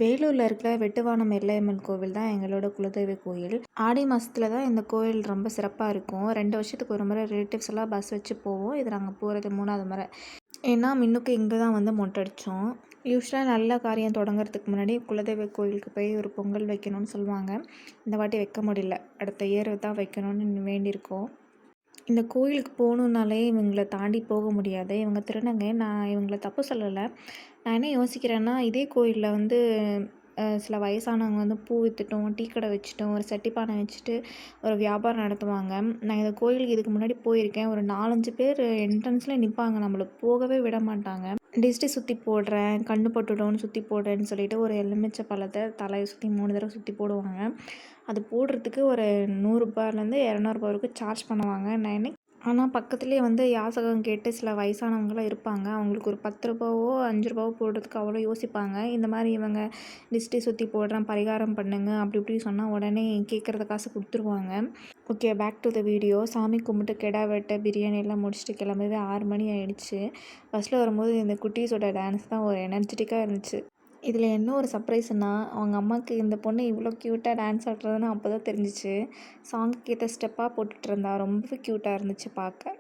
வேலூரில் இருக்கிற வெட்டுவானம் எல்லையம்மன் கோவில் தான் எங்களோட குலதெய்வ கோயில். ஆடி மாதத்துல தான் இந்த கோயில் ரொம்ப சிறப்பாக இருக்கும். 2 வருஷத்துக்கு ஒரு முறை ரிலேட்டிவ்ஸ் எல்லாம் பஸ் வச்சு போவோம். இது நாங்கள் போகிறது 3வது முறை. ஏன்னா முன்னுக்கு இங்கே தான் வந்து மொட்டை அடித்தோம். யூஸ்வலாக நல்ல காரியம் தொடங்குறதுக்கு முன்னாடி குலதெய்வ கோயிலுக்கு போய் ஒரு பொங்கல் வைக்கணும்னு சொல்லுவாங்க. இந்த வாட்டி வைக்க முடியல. அடுத்த இயர் தான் வைக்கணும்னு வேண்டியிருக்கோம். இந்த கோயிலுக்கு போகணுன்னாலே இவங்கள தாண்டி போக முடியாது. இவங்க திருநங்கை. நான் இவங்கள தப்பு சொல்லலை. நான் என்ன யோசிக்கிறேன்னா, இதே கோயிலில் வந்து சில வயசானவங்க வந்து பூ வித்துட்டும், டீ கடை வச்சுட்டும், ஒரு சட்டி பானை வச்சுட்டு ஒரு வியாபாரம் நடத்துவாங்க. நான் இந்த கோயிலுக்கு இதுக்கு முன்னாடி போயிருக்கேன். ஒரு 4, 5 பேர் என்ட்ரன்ஸில் நிற்பாங்க. நம்மள போகவே விட மாட்டாங்க. டிஸ்டி சுற்றி போடுறேன், கண்ணு பட்டுடும்னு சுற்றி போடுறேன்னு சொல்லிட்டு ஒரு எலுமிச்சை பழத்தை தலையை சுற்றி 3 தடவை சுற்றி போடுவாங்க. அது போடுறதுக்கு ஒரு ரூ. 100லேருந்து ரூ. 200 வரைக்கும் சார்ஜ் பண்ணுவாங்க. நான் என்ன ஆனால் பக்கத்துலேயே வந்து யாசகம் கேட்டு சில வயசானவங்களாம் இருப்பாங்க. அவங்களுக்கு ஒரு ரூ. 10வோ, ரூ. 5வோ போடுறதுக்கு அவ்வளோ யோசிப்பாங்க. இந்த மாதிரி இவங்க டிஸ்டி சுற்றி போடுறேன், பரிகாரம் பண்ணுங்க அப்படி இப்படி சொன்னால் உடனே கேட்குறத காசு கொடுத்துருவாங்க. Okay, back to the video. சாமி கும்பிட்டு கெடா வெட்ட பிரியாணி எல்லாம் முடிச்சுட்டு கிளம்பவே 6 மணி ஆயிடுச்சு. பஸ்ஸில் வரும்போது இந்த குட்டீஸோட டான்ஸ் தான் ஒரு எனர்ஜெட்டிக்காக இருந்துச்சு. இதில் என்ன ஒரு சர்ப்ரைஸ்னா, அவங்க அம்மாவுக்கு இந்த பொண்ணு இவ்வளோ க்யூட்டாக டான்ஸ் ஆடுறதுன்னு அப்போ தான் தெரிஞ்சிச்சு. சாங்குக்கு ஏற்ற ஸ்டெப்பாக போட்டுட்ருந்தா. ரொம்பவே க்யூட்டாக இருந்துச்சு பார்க்க.